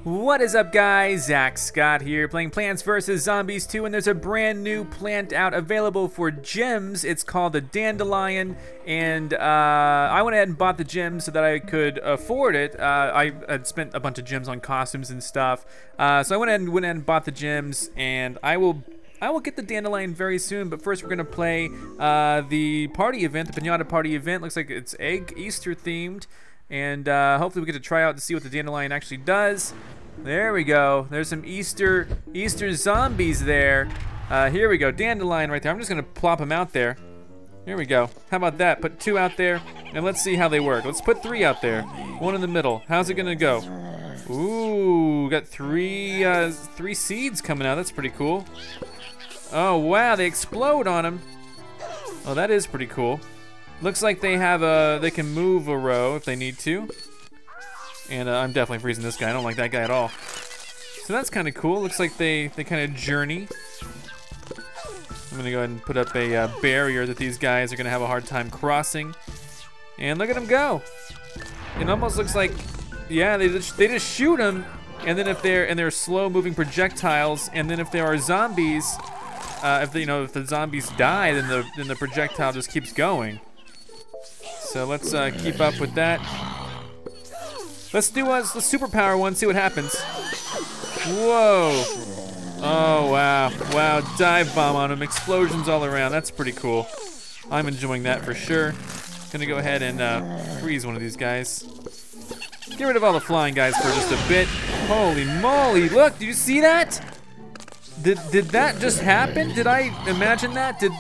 What is up, guys? Zach Scott here, playing Plants vs. Zombies 2, and there's a brand new plant out available for gems. It's called the Dandelion, and I went ahead and bought the gems so that I could afford it. I had spent a bunch of gems on costumes and stuff, so I went ahead and bought the gems, and I will get the Dandelion very soon, but first we're gonna play the party event, the Pinata Party event. Looks like it's egg Easter themed. And hopefully we get to try out to see what the Dandelion actually does. There we go. There's some Easter zombies there. Here we go, Dandelion right there. I'm just gonna plop them out there. Here we go. How about that? Put 2 out there, and let's see how they work. Let's put 3 out there. 1 in the middle. How's it gonna go? Ooh, got 3 seeds coming out. That's pretty cool. Oh wow, they explode on them. Oh, that is pretty cool. Looks like they have they can move a row if they need to. And I'm definitely freezing this guy. I don't like that guy at all. So that's kind of cool. Looks like they kind of journey. I'm gonna go ahead and put up a barrier that these guys are gonna have a hard time crossing. And look at them go. It almost looks like, yeah, they just shoot them. And then if they're slow moving projectiles, and then if there are zombies, if the zombies die, then the projectile just keeps going. So let's keep up with that. Let's do the superpower one, see what happens. Whoa. Oh, wow. Wow, dive bomb on him. Explosions all around. That's pretty cool. I'm enjoying that for sure. Gonna go ahead and freeze one of these guys. Get rid of all the flying guys for just a bit. Holy moly, look, did you see that? Did that just happen? Did I imagine that? Did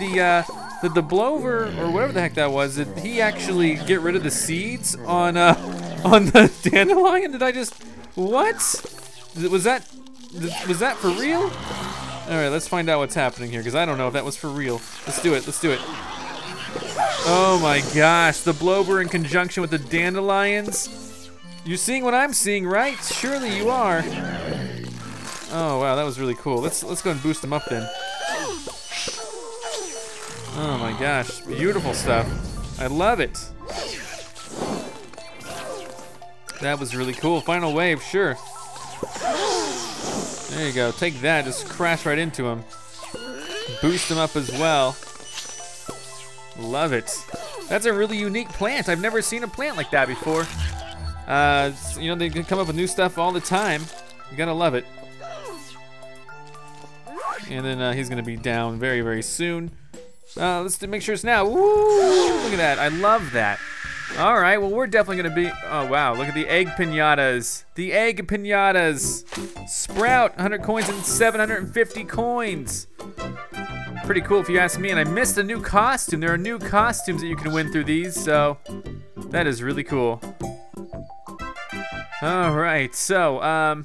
the blower, or whatever the heck that was, did he actually get rid of the seeds on the Dandelion? Did I just, what? Was that for real? All right, let's find out what's happening here, because I don't know if that was for real. Let's do it, let's do it. Oh my gosh, the blower in conjunction with the Dandelions. You're seeing what I'm seeing, right? Surely you are. Oh wow, that was really cool. Let's go and boost them up then. Oh my gosh, beautiful stuff. I love it. That was really cool. Final wave, sure. There you go, take that, just crash right into him. Boost him up as well. Love it. That's a really unique plant. I've never seen a plant like that before. They can come up with new stuff all the time. You gotta love it. And then he's gonna be down very, very soon. Let's make sure it's now. Woo! Look at that. I love that. All right. Well, we're definitely gonna be. Oh wow! Look at the egg pinatas. The egg pinatas. Sprout 100 coins and 750 coins. Pretty cool if you ask me. And I missed a new costume. There are new costumes that you can win through these. So that is really cool. All right. So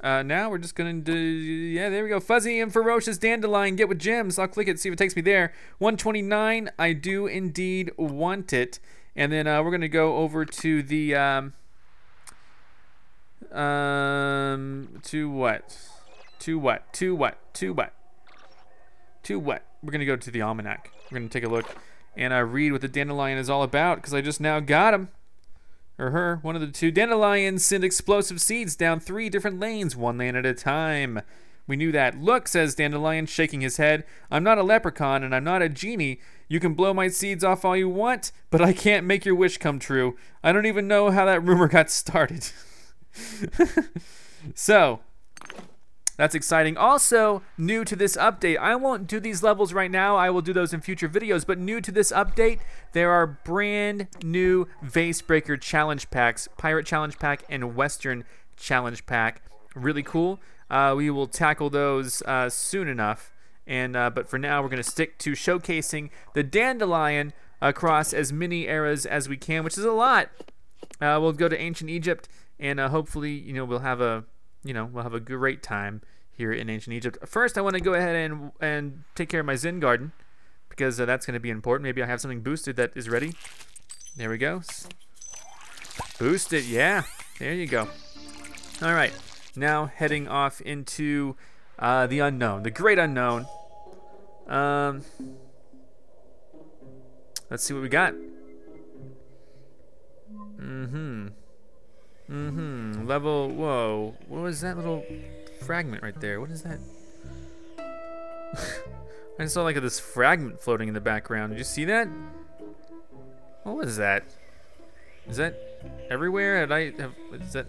now we're just gonna do, yeah, there we go. Fuzzy and Ferocious Dandelion, get with gems. I'll click it, see if it takes me there. 129, I do indeed want it. And then we're gonna go over to the, to what? We're gonna go to the almanac. We're gonna take a look and read what the Dandelion is all about, because I just now got him. Or her, one of the two. Dandelions send explosive seeds down 3 different lanes, 1 lane at a time. We knew that. Look, says Dandelion, shaking his head. I'm not a leprechaun and I'm not a genie. You can blow my seeds off all you want, but I can't make your wish come true. I don't even know how that rumor got started. So, that's exciting. Also, new to this update, I won't do these levels right now. I will do those in future videos. But new to this update, there are brand new Vase Breaker challenge packs, Pirate Challenge Pack and Western Challenge Pack. Really cool. We will tackle those soon enough. And but for now, we're going to stick to showcasing the Dandelion across as many eras as we can, which is a lot. We'll go to ancient Egypt, and hopefully, we'll have a great time here in ancient Egypt. First, I want to go ahead and take care of my Zen garden, because that's going to be important. Maybe I have something boosted that is ready. There we go. Boost it, yeah. There you go. All right, now heading off into the unknown, the great unknown. Let's see what we got. Level, whoa. What was that little fragment right there? What is that? I just saw like this fragment floating in the background. Did you see that? What was that? Is that everywhere? Is that,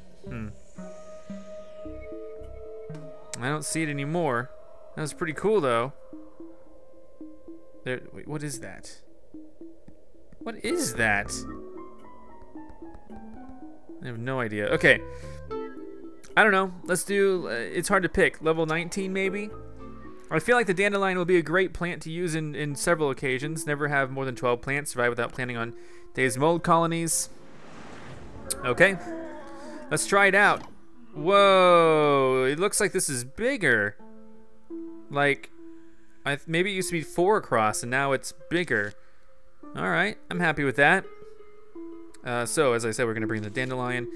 I don't see it anymore. That was pretty cool though. There, wait, what is that? What is that? I have no idea. Okay. I don't know. Let's do, it's hard to pick. Level 19 maybe? I feel like the dandelion will be a great plant to use in several occasions. Never have more than 12 plants. Survive without planting on dazed mold colonies. Okay. Let's try it out. Whoa. It looks like this is bigger. Like, maybe it used to be 4 across and now it's bigger. Alright. I'm happy with that. So, as I said, we're going to bring the dandelion.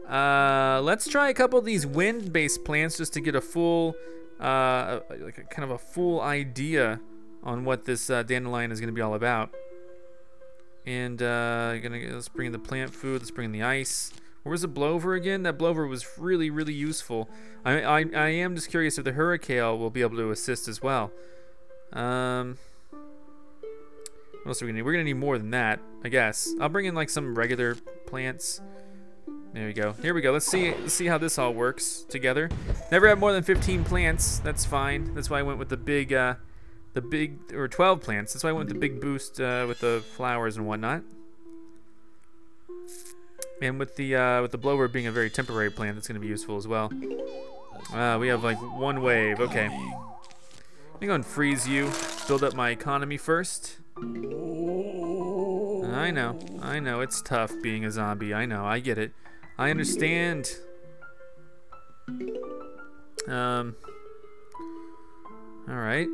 Let's try a couple of these wind-based plants just to get a full, like a kind of a full idea on what this dandelion is going to be all about. And let's bring in the plant food. Let's bring in the ice. Where was the blover again? That blover was really, really useful. I am just curious if the hurricane will be able to assist as well. What else are we gonna need? We're gonna need more than that, I guess. I'll bring in like some regular plants. There we go. Here we go. Let's see how this all works together. Never have more than 15 plants. That's fine. That's why I went with the big, or 12 plants. That's why I went with the big boost with the flowers and whatnot. And with the blower being a very temporary plant, that's gonna be useful as well. We have like 1 wave. Okay. Let me go and freeze you. Build up my economy first. I know, it's tough being a zombie. I know, I get it. I understand. Alright.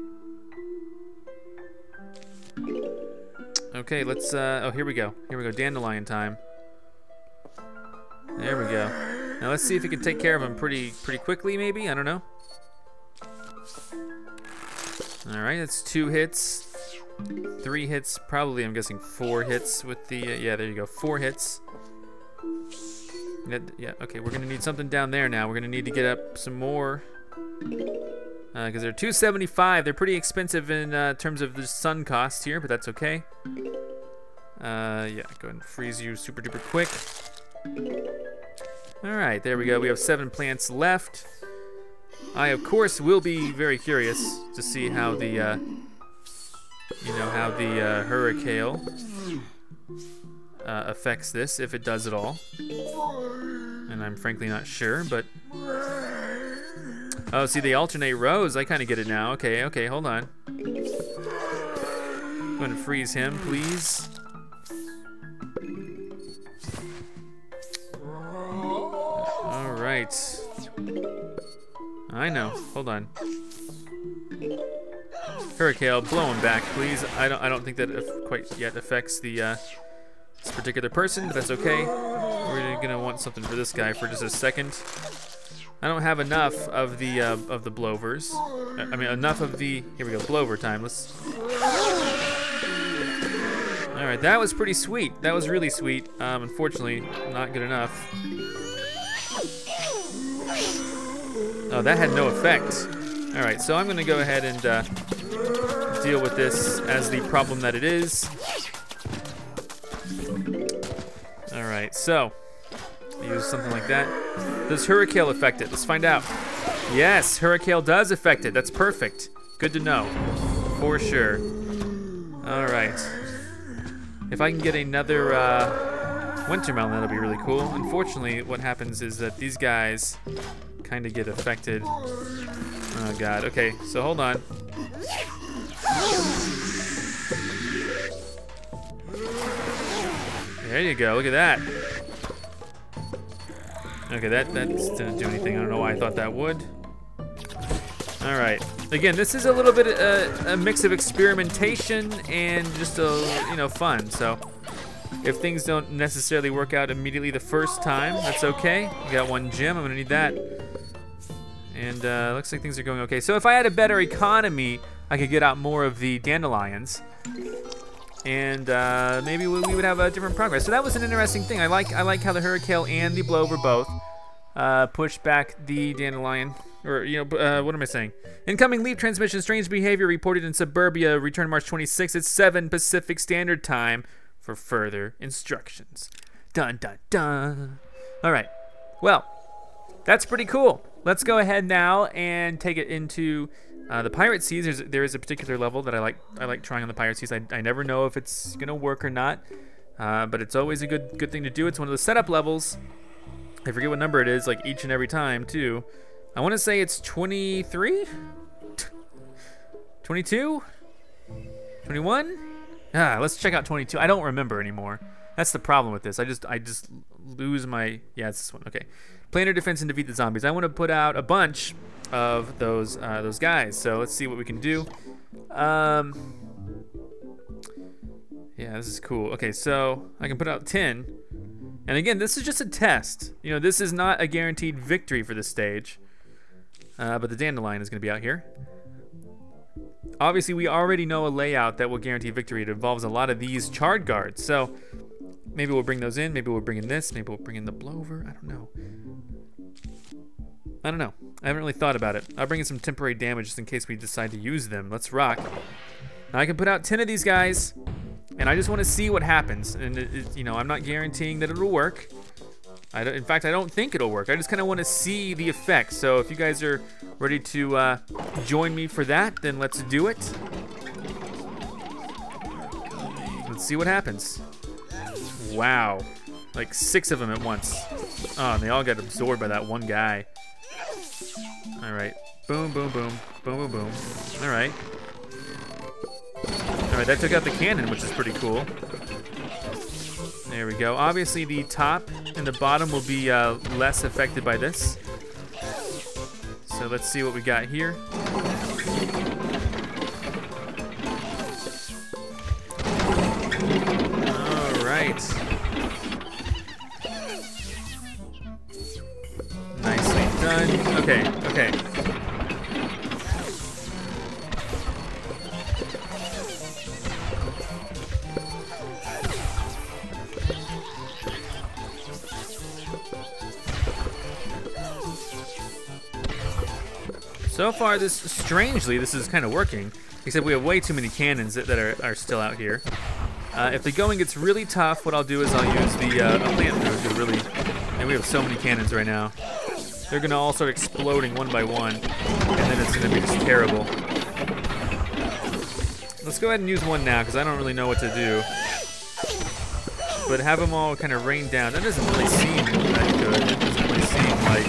Okay, let's, oh, here we go. Here we go, dandelion time. There we go. Now let's see if we can take care of him pretty quickly, maybe? I don't know. Alright, that's 2 hits. 3 hits, probably, I'm guessing 4 hits with the, yeah, there you go, 4 hits. Yeah, okay, we're gonna need something down there now. We're gonna need to get up some more. Because they're 275, they're pretty expensive in terms of the sun cost here, but that's okay. Yeah, go ahead and freeze you super duper quick. Alright, there we go, we have 7 plants left. I, of course, will be very curious to see how the, how the hurricane affects this, if it does at all. And I'm frankly not sure, but... Oh, see, they alternate rows. I kind of get it now. Okay, okay, hold on. Go ahead and freeze him, please. All right. I know. Hold on. Hurricane, blow him back, please. I don't think that quite yet affects the this particular person, but that's okay. We're gonna want something for this guy for just a second. I don't have enough of the blowers. I mean, enough of the. Here we go, blower time. Let's. All right, that was pretty sweet. That was really sweet. Unfortunately, not good enough. Oh, that had no effect. All right, so I'm gonna go ahead and deal with this as the problem that it is. All right, so use something like that. Does hurricane affect it? Let's find out. Yes, hurricane does affect it. That's perfect. Good to know, for sure. All right. If I can get another winter melon, that'll be really cool. Unfortunately, what happens is that these guys kind of get affected. Oh God. Okay, so hold on. There you go. Look at that. Okay, that didn't do anything. I don't know why I thought that would. All right. Again, this is a little bit a mix of experimentation and just fun. So if things don't necessarily work out immediately the first time, that's okay. We got 1 gem. I'm gonna need that. And looks like things are going okay. So if I had a better economy, I could get out more of the dandelions. and maybe we would have a different progress. So that was an interesting thing. I like how the Hurricane and the Blower both pushed back the Dandelion. Or, you know, what am I saying? Incoming leaf transmission, strange behavior reported in suburbia, return March 26th at 7 Pacific Standard Time for further instructions. Dun, dun, dun. All right, well, that's pretty cool. Let's go ahead now and take it into the Pirate Seas. There is a particular level that I like trying on the Pirate Seas. I never know if it's gonna work or not, but it's always a good thing to do. It's one of the setup levels. I forget what number it is, like each and every time too. I want to say it's 23? 22? 21? Let's check out 22. I don't remember anymore. That's the problem with this. I just lose my, yeah, it's this one. Okay. Plan your defense and defeat the zombies. I want to put out a bunch of those guys. So let's see what we can do. Yeah, this is cool. Okay, so I can put out 10. And again, this is just a test. You know, this is not a guaranteed victory for this stage. But the Dandelion is going to be out here. Obviously, we already know a layout that will guarantee victory. It involves a lot of these Charred Guards. So maybe we'll bring those in. Maybe we'll bring in this. Maybe we'll bring in the Blower. I don't know. I haven't really thought about it. I'll bring in some temporary damage just in case we decide to use them. Let's rock. Now I can put out 10 of these guys, and I just want to see what happens. And you know, I'm not guaranteeing that it'll work. In fact, I don't think it'll work. I just kind of want to see the effects. So if you guys are ready to join me for that, then let's do it. Let's see what happens. Wow. Like 6 of them at once. Oh, and they all got absorbed by that one guy. All right. Boom, boom, boom. Boom, boom, boom. All right. All right, that took out the cannon, which is pretty cool. There we go. Obviously, the top and the bottom will be less affected by this. So let's see what we got here. All right. Nicely done. Okay, okay. So far, strangely, this is kind of working, except we have way too many cannons that are still out here. If the going gets really tough, what I'll do is I'll use the plant throws to really, and we have so many cannons right now. They're gonna all start exploding one by one, and then it's gonna be just terrible. Let's go ahead and use one now, because I don't really know what to do. But have them all kind of rain down. That doesn't really seem that good. It doesn't really seem like...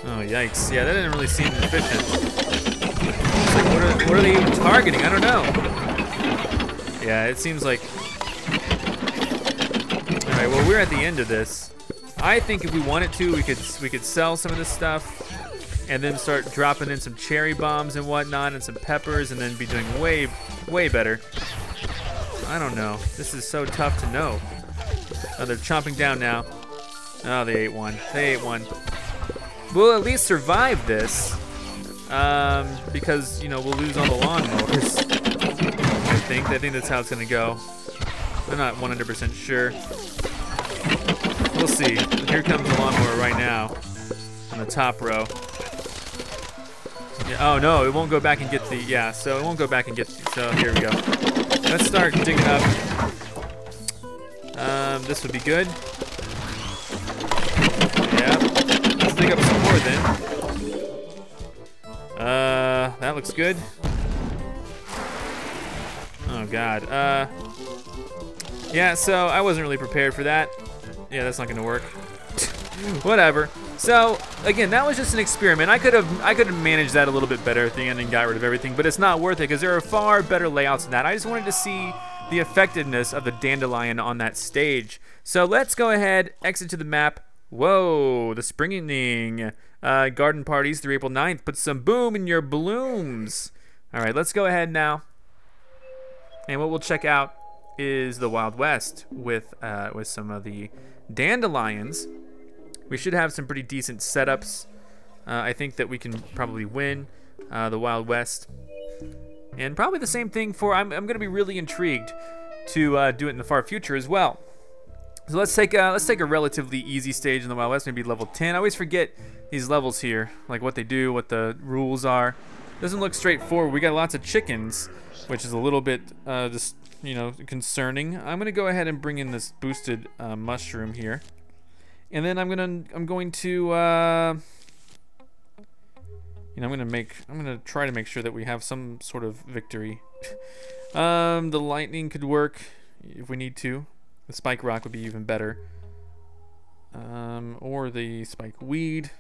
Oh, yikes. Yeah, that didn't really seem efficient. It's like, what are they even targeting? I don't know. Yeah, it seems like... Alright, well, we're at the end of this. I think if we wanted to, we could sell some of this stuff and then start dropping in some cherry bombs and whatnot and some peppers and then be doing way, way better. I don't know. This is so tough to know. Oh, they're chomping down now. Oh, they ate one. They ate one. We'll at least survive this, because, you know, we'll lose all the lawnmowers. I think that's how it's gonna go. I'm not 100% sure. We'll see. Here comes the lawnmower right now, on the top row. Yeah, oh no, it won't go back and get the, yeah, so it won't go back and get, so here we go. Let's start digging up. This would be good. Yeah. Dig up some more then. That looks good. Oh god. Yeah, so I wasn't really prepared for that. Yeah, that's not gonna work. Whatever. So again, that was just an experiment. I could have managed that a little bit better at the end and got rid of everything, but it's not worth it because there are far better layouts than that. I just wanted to see the effectiveness of the Dandelion on that stage. So let's go ahead, exit to the map. Whoa, the springing garden parties through April 9th. Put some boom in your blooms. All right, let's go ahead now. And what we'll check out is the Wild West with some of the Dandelions. We should have some pretty decent setups. I think that we can probably win the Wild West. And probably the same thing for, I'm gonna be really intrigued to do it in the far future as well. So let's take a relatively easy stage in the Wild West, maybe level 10. I always forget these levels here, like what they do, what the rules are. Doesn't look straightforward. We got lots of chickens, which is a little bit just, you know, concerning. I'm gonna go ahead and bring in this boosted mushroom here, and then I'm going to you know, I'm gonna try to make sure that we have some sort of victory. The lightning could work if we need to. The spike rock would be even better. Or the spike weed.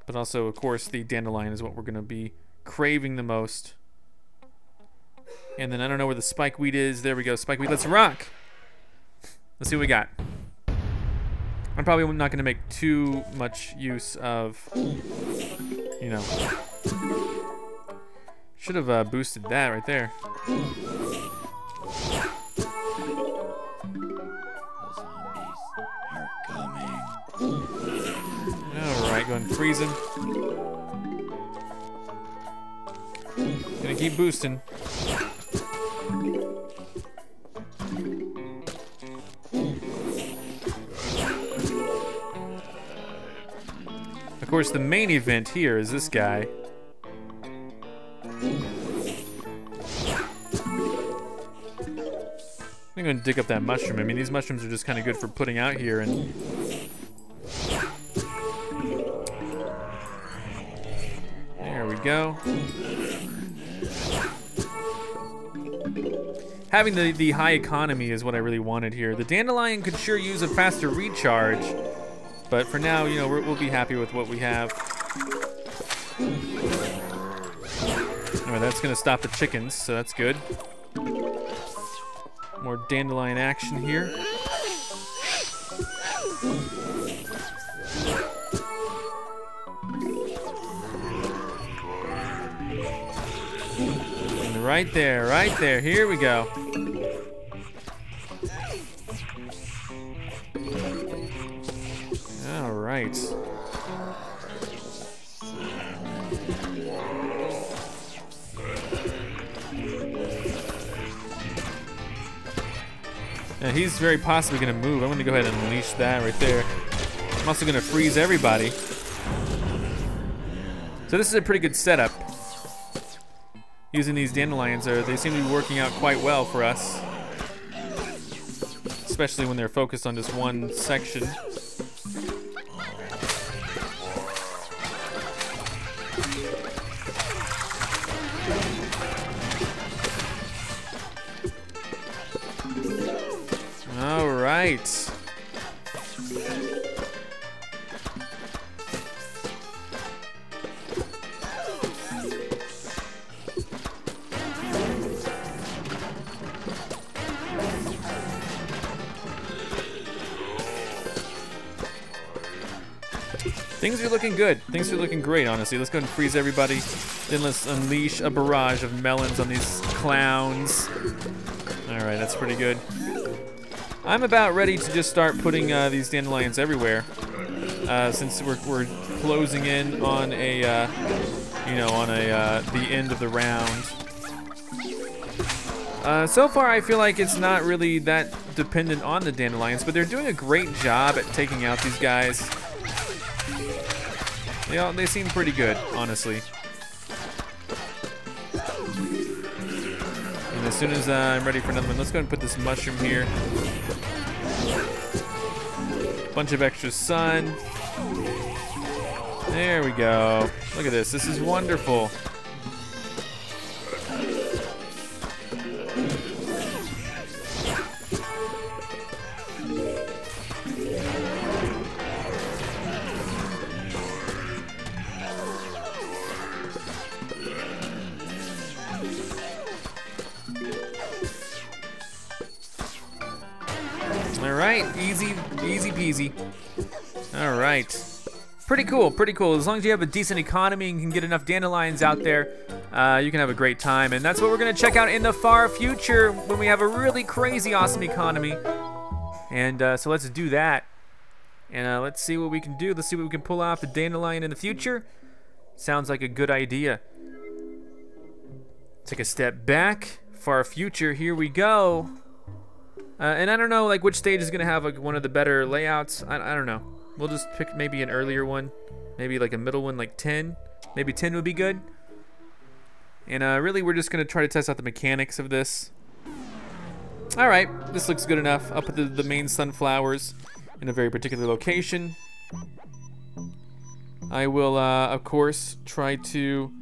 But also, of course, the dandelion is what we're gonna be craving the most. And then I don't know where the spike weed is. There we go, spike weed. Let's rock. Let's see what we got. I'm probably not going to make too much use of, you know. Should have boosted that right there. Alright, go ahead and freeze him. Gonna keep boosting. Of course, the main event here is this guy. I'm gonna dig up that mushroom. I mean, these mushrooms are just kind of good for putting out here, and there we go. Having the high economy is what I really wanted here. The dandelion could sure use a faster recharge, but for now, you know, we'll be happy with what we have. Alright, that's gonna stop the chickens, so that's good. More dandelion action here. And right there, here we go. All right. Now he's very possibly gonna move. I'm gonna go ahead and unleash that right there. I'm also gonna freeze everybody. So this is a pretty good setup. Using these dandelions, they seem to be working out quite well for us. Especially when they're focused on just one section. All right. Things are looking good. Things are looking great, honestly. Let's go ahead and freeze everybody. Then let's unleash a barrage of melons on these clowns. All right, that's pretty good. I'm about ready to just start putting these dandelions everywhere, since we're closing in on a, you know, on the end of the round. So far, I feel like it's not really that dependent on the dandelions, but they're doing a great job at taking out these guys. They seem pretty good, honestly. And as soon as I'm ready for another one, let's go ahead and put this mushroom here. Bunch of extra sun. There we go. Look at this. This is wonderful. Alright, easy peasy. Alright. Pretty cool, pretty cool. As long as you have a decent economy and can get enough dandelions out there, you can have a great time. And that's what we're gonna check out in the far future when we have a really crazy awesome economy. And so let's do that. And let's see what we can do. Let's see what we can pull off the dandelion in the future. Sounds like a good idea. Take a step back. Far future, here we go. And I don't know like which stage is gonna have like one of the better layouts. I don't know. We'll just pick maybe an earlier one. Maybe like a middle one, like 10. Maybe 10 would be good. And really we're just gonna try to test out the mechanics of this. All right, this looks good enough. I'll put the main sunflowers in a very particular location. I will, of course, try to...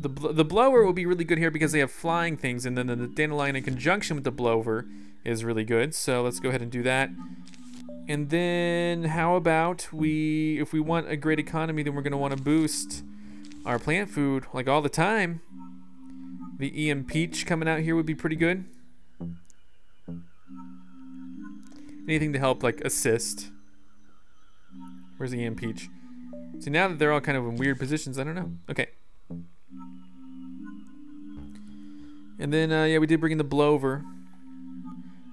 The blower will be really good here because they have flying things, and then the dandelion in conjunction with the blower is really good. So let's go ahead and do that. And then how about if we want a great economy, then we're gonna wanna boost our plant food like all the time. The EM Peach coming out here would be pretty good. Anything to help like assist. Where's the EM Peach? So now that they're all kind of in weird positions, I don't know. Okay. And then, yeah, we did bring in the blower.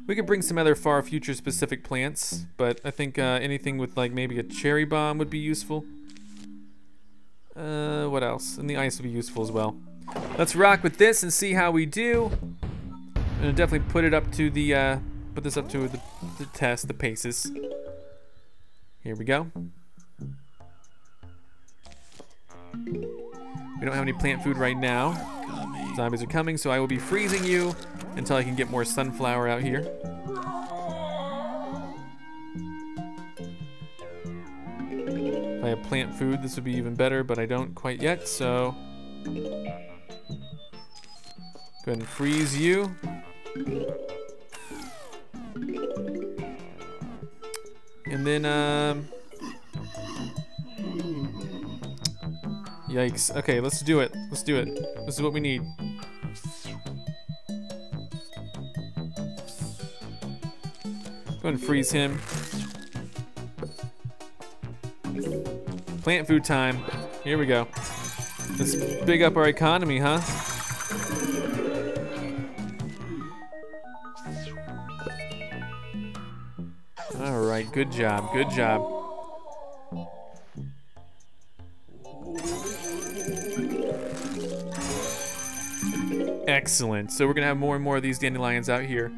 We could bring some other far future specific plants, but I think anything with like maybe a cherry bomb would be useful. What else? And the ice would be useful as well. Let's rock with this and see how we do. I'm gonna definitely put it up to the, put this up to the test, the paces. Here we go. We don't have any plant food right now. Zombies are coming, so I will be freezing you until I can get more sunflower out here. If I have plant food, this would be even better, but I don't quite yet, so... Go ahead and freeze you. And then, yikes. Okay, let's do it. Let's do it. This is what we need. Go ahead and freeze him. Plant food time. Here we go. Let's big up our economy, huh? All right, good job, good job. Excellent. So we're gonna have more and more of these dandelions out here.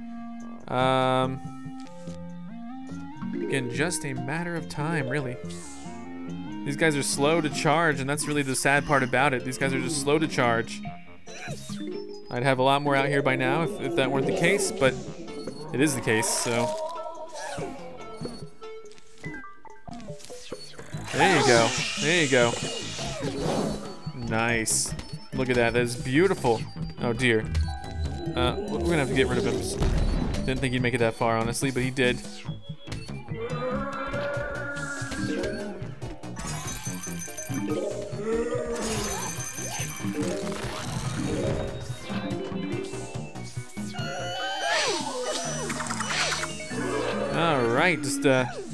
Again, just a matter of time, really. These guys are slow to charge, and that's really the sad part about it. These guys are just slow to charge. I'd have a lot more out here by now if that weren't the case, but it is the case, so. There you go. There you go. Nice. Look at that. That is beautiful. Oh dear. We're gonna have to get rid of him. Didn't think he'd make it that far, honestly, but he did. All right, just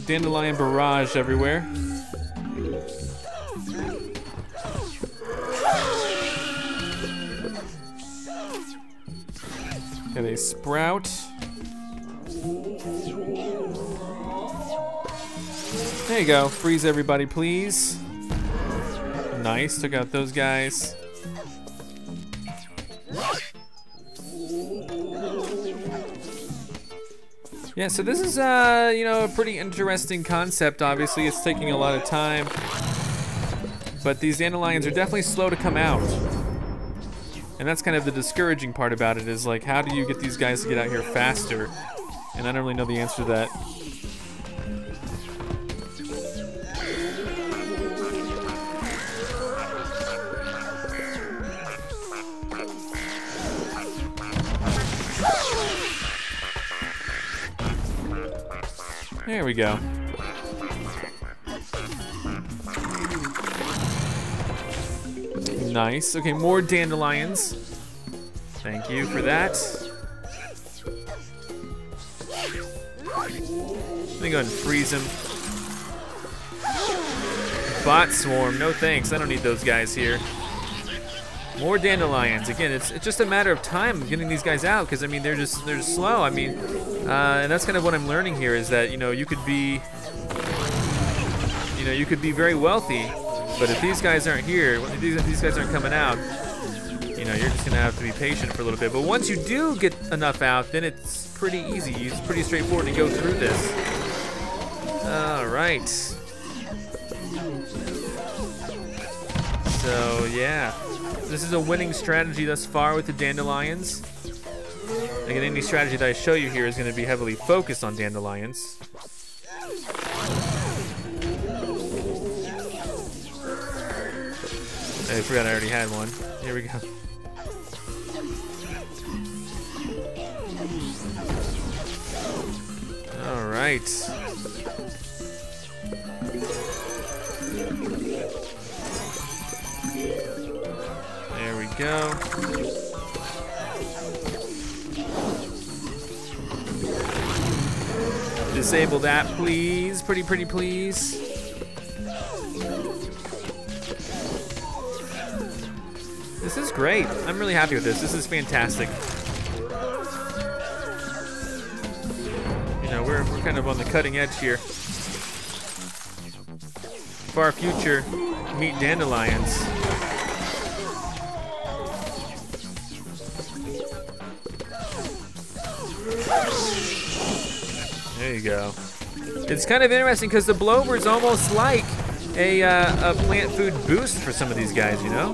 dandelion barrage everywhere. Okay, they sprout. There you go. Freeze everybody, please. Nice. Took out those guys. Yeah, so this is, you know, a pretty interesting concept. Obviously, it's taking a lot of time. But these dandelions are definitely slow to come out. And that's kind of the discouraging part about it, is like, how do you get these guys to get out here faster? And I don't really know the answer to that. There we go. Nice. Okay, more dandelions. Thank you for that. Let me go ahead and freeze him. Bot swarm, no thanks. I don't need those guys here. More dandelions. Again, it's just a matter of time getting these guys out, because I mean they're just slow. I mean, and that's kind of what I'm learning here, is that you could be very wealthy, but if these guys aren't here, these guys aren't coming out, you know, you're just gonna have to be patient for a little bit. But once you do get enough out, then it's pretty easy. It's pretty straightforward to go through this. All right. So yeah, this is a winning strategy thus far with the dandelions. Again, any strategy that I show you here is going to be heavily focused on dandelions. I forgot I already had one. Here we go. All right. There we go. Disable that, please. Pretty please. This is great. I'm really happy with this. This is fantastic. You know, we're kind of on the cutting edge here. Far future, meet dandelions. There you go. It's kind of interesting because the Blober's almost like a plant food boost for some of these guys, you know?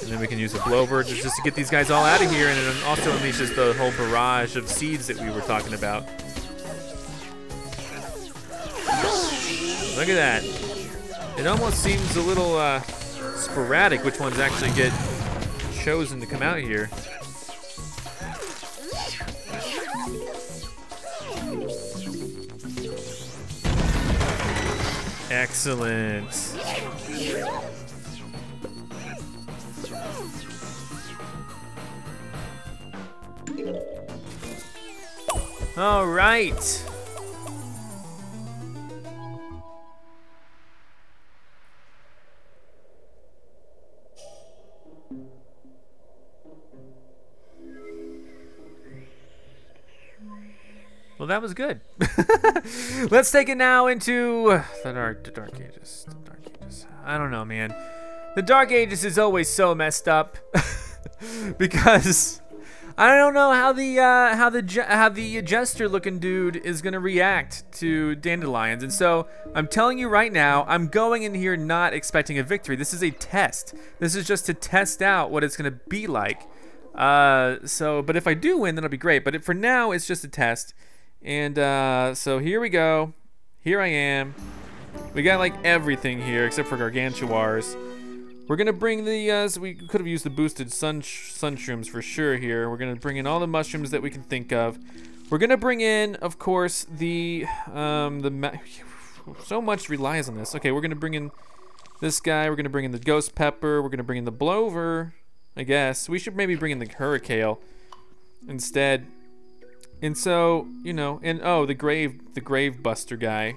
And then we can use the Blober just to get these guys all out of here, and it also unleashes the whole barrage of seeds that we were talking about. Look at that. It almost seems a little sporadic which ones actually get chosen to come out here. Excellent. All right. Well, that was good. Let's take it now into the Dark Ages. The Dark Ages. I don't know, man. The Dark Ages is always so messed up because I don't know how the jester-looking dude is gonna react to dandelions, and so I'm telling you right now, I'm going in here not expecting a victory. This is a test. This is just to test out what it's gonna be like. But if I do win, then it'll be great. But for now, it's just a test. And so here we go. Here I am. We got like everything here except for gargantuars. We're gonna bring the so we could have used the boosted sun shrooms for sure here. We're gonna bring in all the mushrooms that we can think of. We're gonna bring in, of course, so much relies on this. Okay, we're gonna bring in this guy. We're gonna bring in the ghost pepper. We're gonna bring in the Blover. I guess we should maybe bring in the Hurricane instead. And so, you know, and oh, the grave buster guy,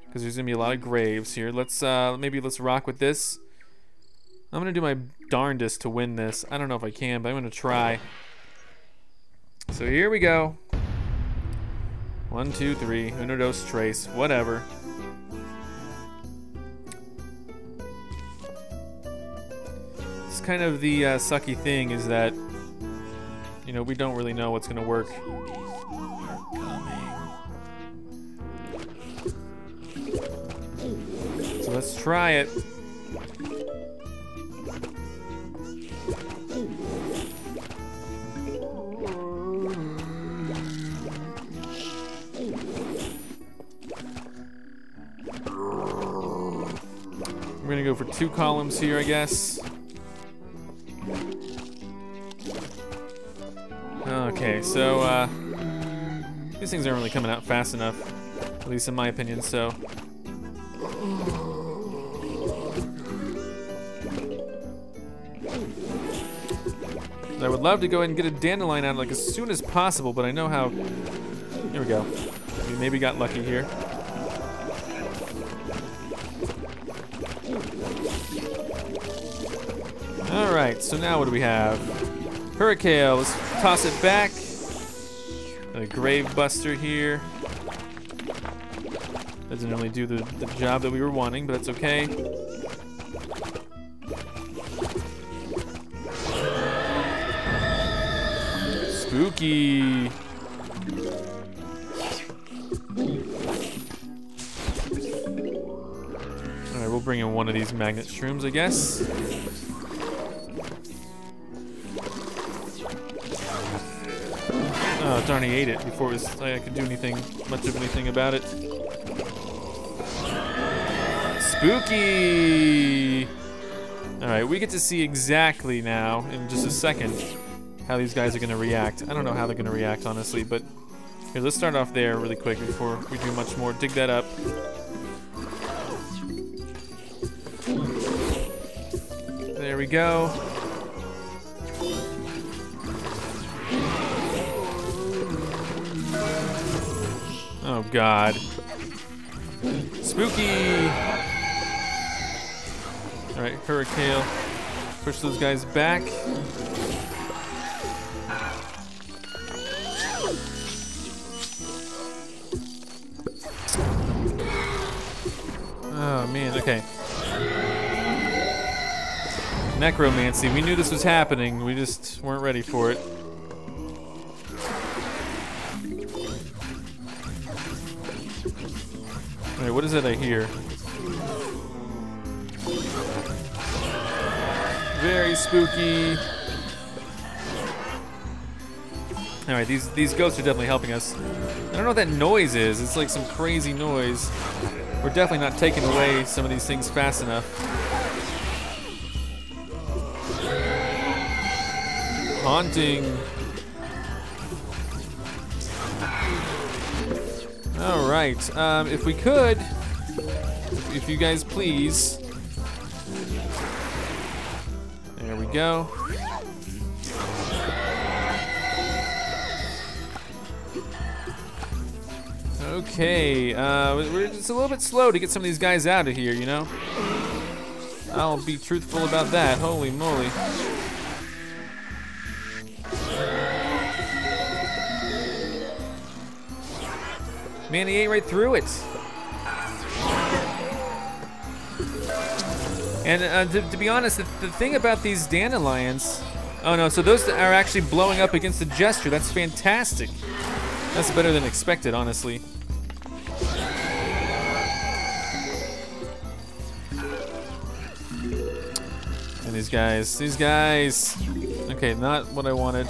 because there's gonna be a lot of graves here. Let's maybe let's rock with this. I'm gonna do my darndest to win this. I don't know if I can, but I'm gonna try. So here we go. 1, 2, 3. Uno, dos, tres. Whatever. It's kind of the sucky thing is that, you know, we don't really know what's gonna work. So let's try it. We're gonna go for 2 columns here, I guess. Okay, so these things aren't really coming out fast enough, at least in my opinion, so. I would love to go ahead and get a dandelion out like as soon as possible, but I know how. Here we go. We maybe got lucky here. All right, so now what do we have? Hurricane. Let's toss it back. A grave buster here. Doesn't really do the job that we were wanting, but that's okay. Spooky. Alright, we'll bring in one of these magnet shrooms, I guess. Oh, darn, he ate it before it was, I could do much of anything about it. Spooky! Alright, we get to see exactly now, in just a second, how these guys are going to react. I don't know how they're going to react, honestly, but here, let's start off there really quick before we do much more. Dig that up. There we go. Oh, God. Spooky! Alright, Hurricane. Push those guys back. Oh, man, okay. Necromancy. We knew this was happening. We just weren't ready for it. Alright, what is it I hear? Very spooky. Alright, these ghosts are definitely helping us. I don't know what that noise is. It's like some crazy noise. We're definitely not taking away some of these things fast enough. Haunting. Alright, if we could, if you guys please. There we go. Okay, it's a little bit slow to get some of these guys out of here, you know? I'll be truthful about that, holy moly. Man, he ate right through it. And to be honest, the thing about these dandelions... Oh no, so those are actually blowing up against the gesture. That's fantastic. That's better than expected, honestly. And these guys. Okay, not what I wanted.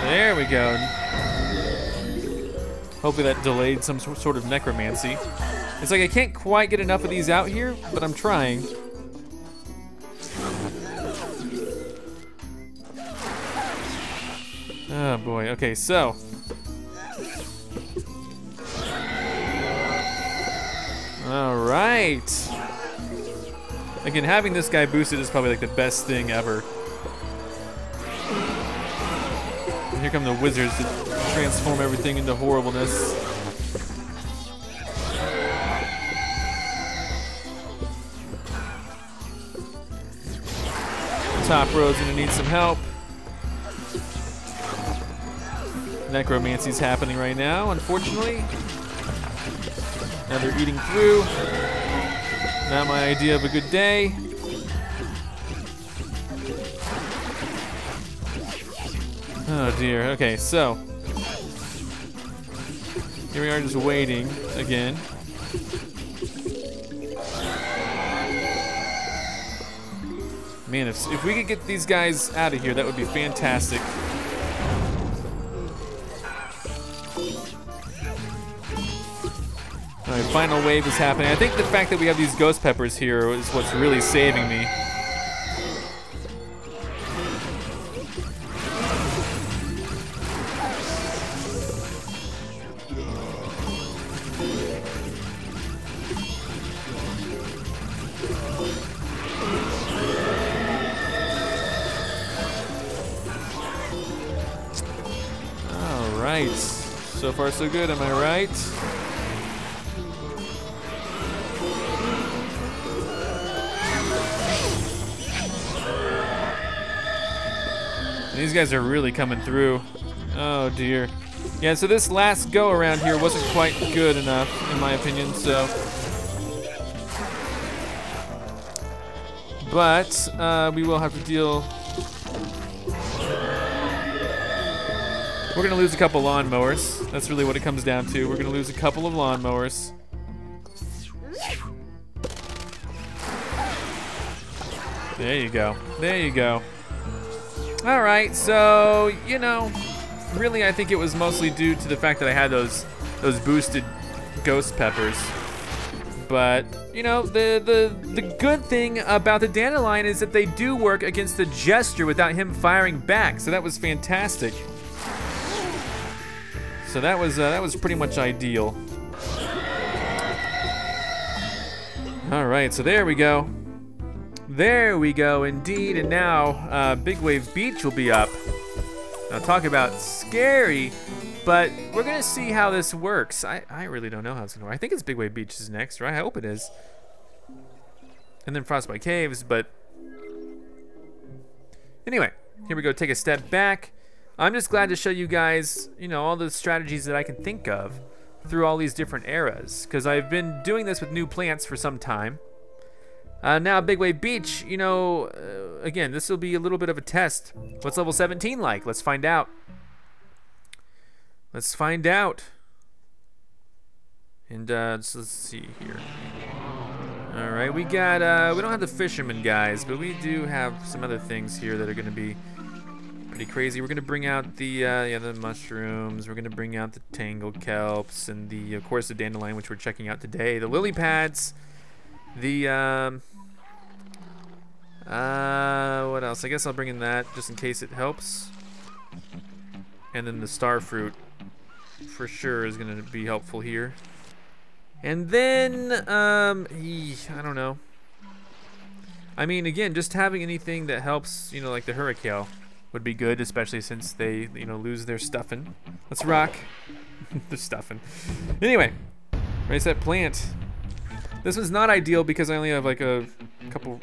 There we go. Hopefully that delayed some sort of necromancy. It's like I can't quite get enough of these out here, but I'm trying. Oh boy, okay, so. All right. Again, having this guy boosted is probably like the best thing ever. And here come the wizards to transform everything into horribleness. Top row's gonna need some help. Necromancy's happening right now, unfortunately. Now they're eating through. Not my idea of a good day. Oh dear, okay, so. Here we are just waiting again. Man, if we could get these guys out of here, that would be fantastic. Alright, final wave is happening. I think the fact that we have these ghost peppers here is what's really saving me. Alright, so far so good, am I right? These guys are really coming through. Oh dear. Yeah, so this last go around here wasn't quite good enough, in my opinion, so. But we will have to deal. We're gonna lose a couple lawnmowers. That's really what it comes down to. We're gonna lose a couple of lawnmowers. There you go. There you go. All right, so, you know, really I think it was mostly due to the fact that I had those boosted ghost peppers. But, you know, the good thing about the Dandelion is that they do work against the Jester without him firing back, so that was fantastic. So that was pretty much ideal. All right, so there we go. There we go, indeed. And now Big Wave Beach will be up. Now talk about scary, but we're gonna see how this works. I really don't know how it's gonna work. I think it's Big Wave Beach is next, right? I hope it is. And then Frostbite Caves, but anyway, here we go. Take a step back. I'm just glad to show you guys, you know, all the strategies that I can think of through all these different eras, because I've been doing this with new plants for some time. Now, Big Wave Beach, you know, again, this will be a little bit of a test. What's level 17 like? Let's find out. Let's find out. And so let's see here. All right, we got, we don't have the fisherman guys, but we do have some other things here that are going to be pretty crazy. We're going to bring out the mushrooms. We're going to bring out the tangled kelps and of course, the dandelion, which we're checking out today. The lily pads. The what else? I guess I'll bring in that just in case it helps. And then the star fruit for sure is gonna be helpful here. And then I don't know. I mean, again, just having anything that helps, you know, like the hurricane would be good, especially since they, you know, lose their stuffing. Let's rock. The stuffing. Anyway, raise that plant. This was not ideal because I only have like a couple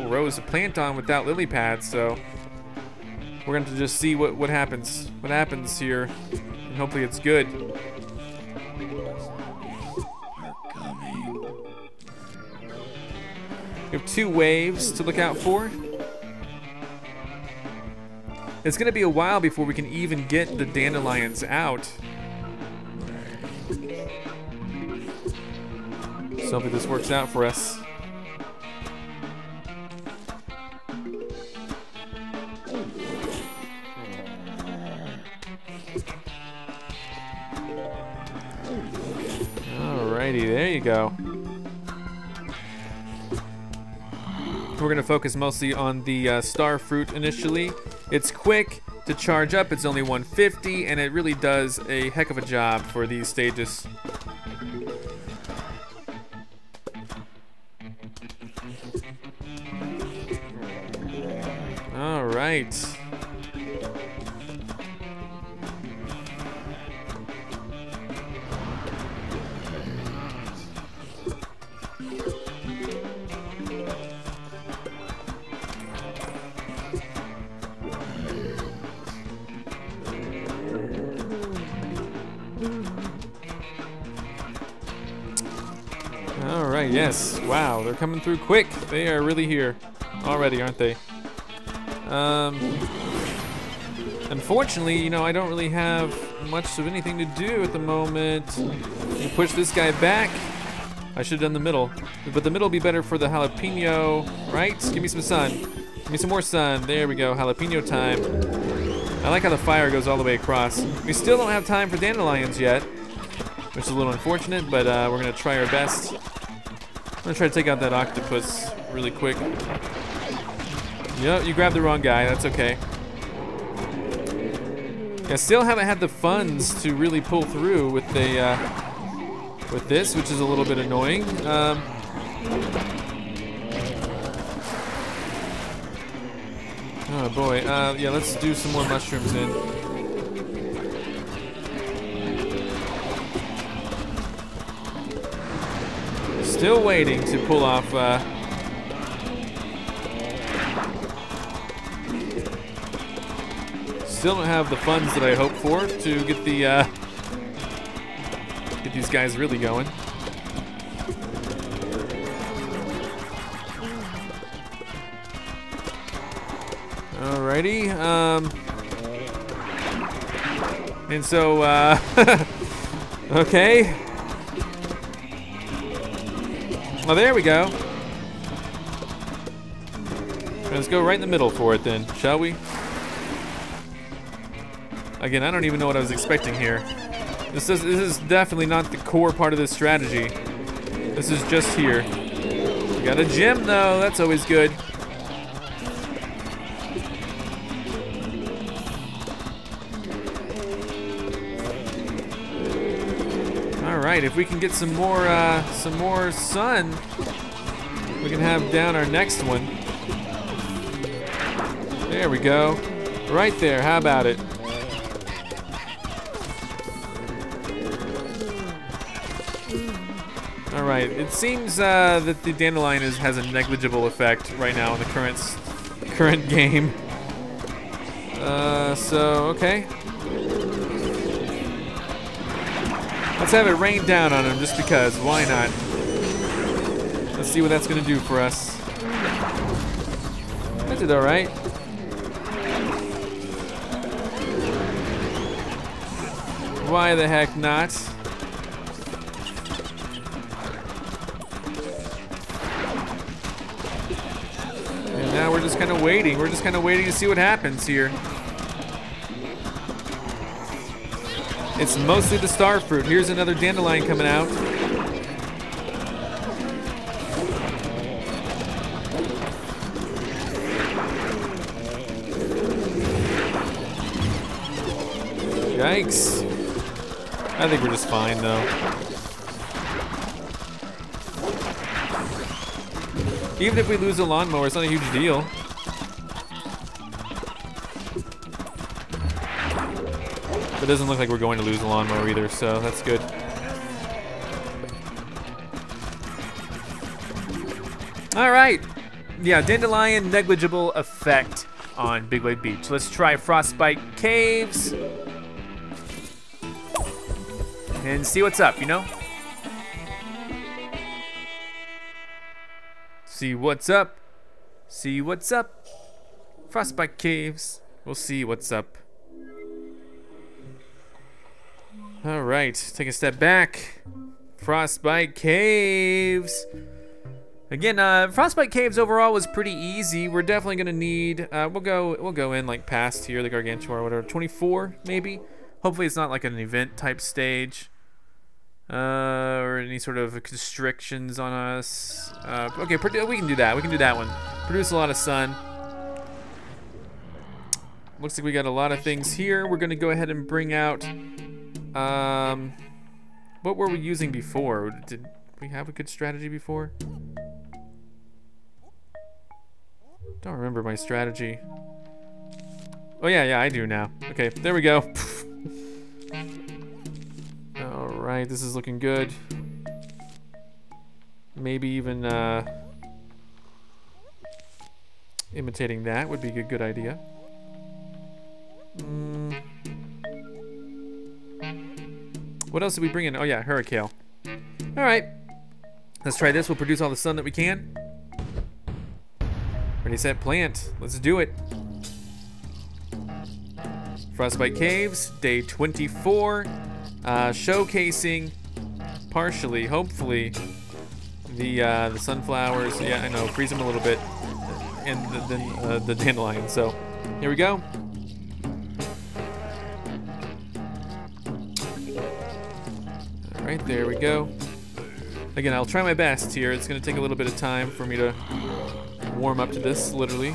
rows of plant on without lily pads, so we're going to just see what happens here, and hopefully it's good. We have 2 waves to look out for. It's going to be a while before we can even get the dandelions out. So hopefully this works out for us. Alrighty, there you go. We're gonna focus mostly on the star fruit initially. It's quick to charge up, it's only 150, and it really does a heck of a job for these stages. All right. All right, yes. Wow, they're coming through quick. They are really here already, aren't they? Unfortunately, you know, I don't really have much of anything to do at the moment. You push this guy back. I should have done the middle, but the middle will be better for the jalapeno, right? Give me some sun. Give me some more sun. There we go, jalapeno time. I like how the fire goes all the way across. We still don't have time for dandelions yet, which is a little unfortunate, but we're gonna try our best. I'm gonna try to take out that octopus really quick. Yep, you grabbed the wrong guy, that's okay. I still haven't had the funds to really pull through with the with this, which is a little bit annoying. Oh boy, yeah, let's do some more mushrooms in. Still waiting to pull off Still don't have the funds that I hoped for to get the get these guys really going. Alrighty. And so okay. Well, there we go. Let's go right in the middle for it then, shall we? Again, I don't even know what I was expecting here. This is definitely not the core part of this strategy. This is just here. We got a gem though, that's always good. All right, if we can get some more sun, we can have down our next one. There we go. Right there, how about it? All right, it seems that the dandelion has a negligible effect right now in the current game. So, okay. Let's have it rain down on him just because, why not? Let's see what that's gonna do for us. That did all right. Why the heck not? And now we're just kind of waiting. We're just kind of waiting to see what happens here. It's mostly the star fruit. Here's another dandelion coming out. Yikes. I think we're just fine though. Even if we lose a lawnmower, it's not a huge deal. It doesn't look like we're going to lose a lawnmower either, so that's good. All right. Yeah, dandelion negligible effect on Big Lake Beach. Let's try Frostbite Caves and see what's up, you know? See what's up. See what's up. Frostbite Caves. We'll see what's up. All right, take a step back. Frostbite Caves. Again, Frostbite Caves overall was pretty easy. We're definitely gonna need. We'll go in like past here, the Gargantua or whatever. 24 maybe. Hopefully it's not like an event type stage. Or any sort of constrictions on us. Okay, we can do that. We can do that one. Produce a lot of sun. Looks like we got a lot of things here. We're gonna go ahead and bring out. What were we using before? Did we have a good strategy before? Don't remember my strategy. Oh yeah, I do now. Okay, there we go. All right, this is looking good. Maybe even imitating that would be a good idea. What else did we bring in? Oh yeah, Hurricane. All right, let's try this. We'll produce all the sun that we can. Ready, set, plant. Let's do it. Frostbite Caves, day 24. Showcasing partially, hopefully, the sunflowers. Yeah, I know, freeze them a little bit, and then the dandelion. So here we go. All right, there we go. Again, I'll try my best here. It's going to take a little bit of time for me to warm up to this, literally.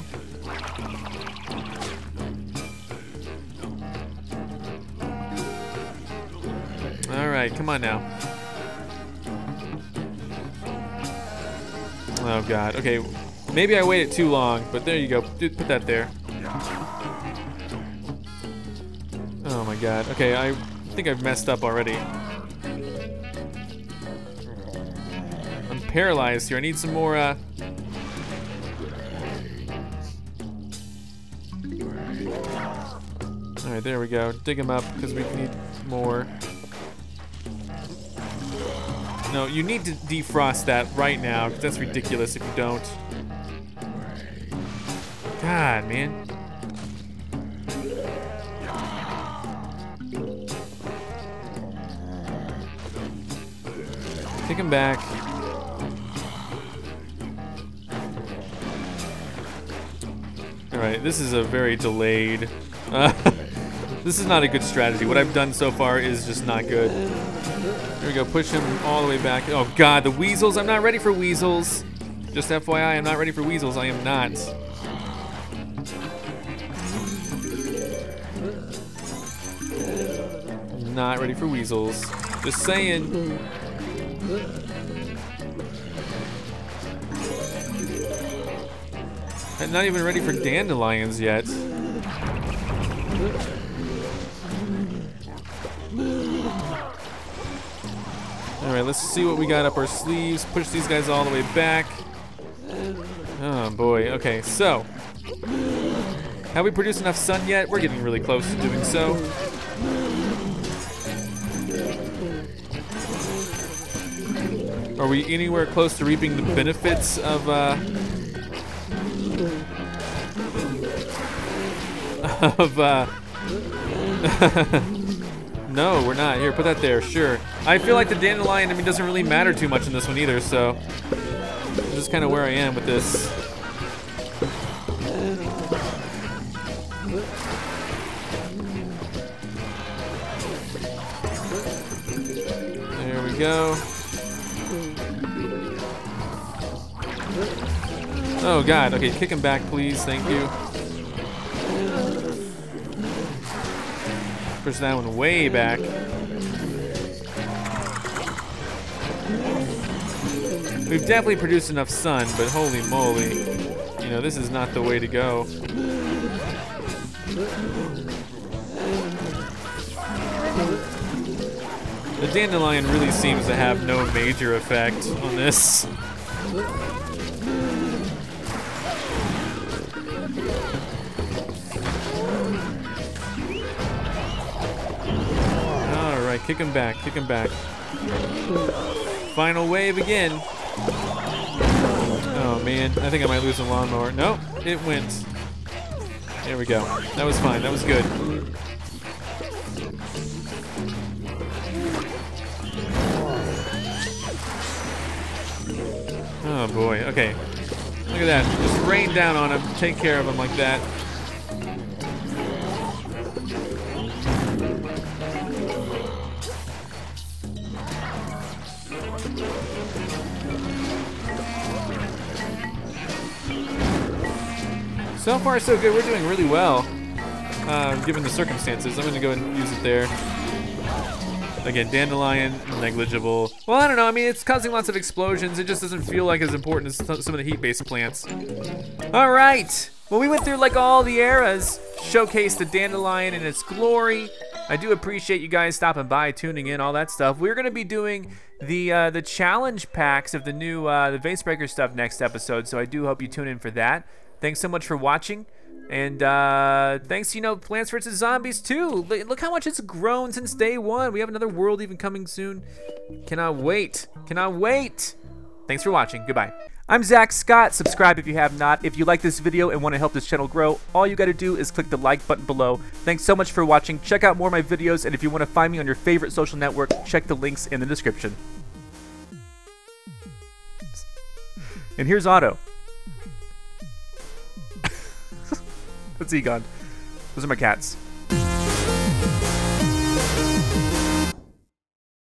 All right, come on now. Oh God. Okay, maybe I waited too long, but there you go. Dude, put that there. Oh my God. Okay, I think I've messed up already. I'm paralyzed here. I need some more. Alright, there we go. Dig them up because we need more. No, you need to defrost that right now because that's ridiculous if you don't. God, man. Kick him back. Alright, this is a very delayed... this is not a good strategy. What I've done so far is just not good. There we go, push him all the way back. Oh god, the weasels! I'm not ready for weasels! Just FYI, I'm not ready for weasels. I am not. Not ready for weasels. Just saying. I'm not even ready for dandelions yet. Alright, let's see what we got up our sleeves. Push these guys all the way back. Oh boy, okay, so. Have we produced enough sun yet? We're getting really close to doing so. Are we anywhere close to reaping the benefits of, No, we're not. Here, put that there, sure. I feel like the dandelion, I mean, doesn't really matter too much in this one either, so. This is kind of where I am with this. There we go. Oh god, okay, kick him back please, thank you. Push that one way back. We've definitely produced enough sun, but holy moly. You know, this is not the way to go. The dandelion really seems to have no major effect on this. Alright, kick him back, kick him back. Final wave again. Oh man, I think I might lose the lawnmower. Nope, it went. There we go. That was fine, that was good. Oh boy, okay. Look at that, just rain down on him, take care of him like that. So far, so good. We're doing really well, given the circumstances. I'm going to go ahead and use it there. Again, dandelion, negligible. Well, I don't know. I mean, it's causing lots of explosions. It just doesn't feel like as important as some of the heat-based plants. All right. Well, we went through like all the eras, showcased the dandelion in its glory. I do appreciate you guys stopping by, tuning in, all that stuff. We're going to be doing the challenge packs of the new the Vasebreaker stuff next episode, so I do hope you tune in for that. Thanks so much for watching, and thanks, you know, Plants vs. Zombies 2. Look how much it's grown since day one. We have another world even coming soon. Cannot wait. Cannot wait. Thanks for watching. Goodbye. I'm Zach Scott. Subscribe if you have not. If you like this video and want to help this channel grow, all you got to do is click the like button below. Thanks so much for watching. Check out more of my videos, and if you want to find me on your favorite social network, check the links in the description. And here's Otto. That's Egon. Those are my cats.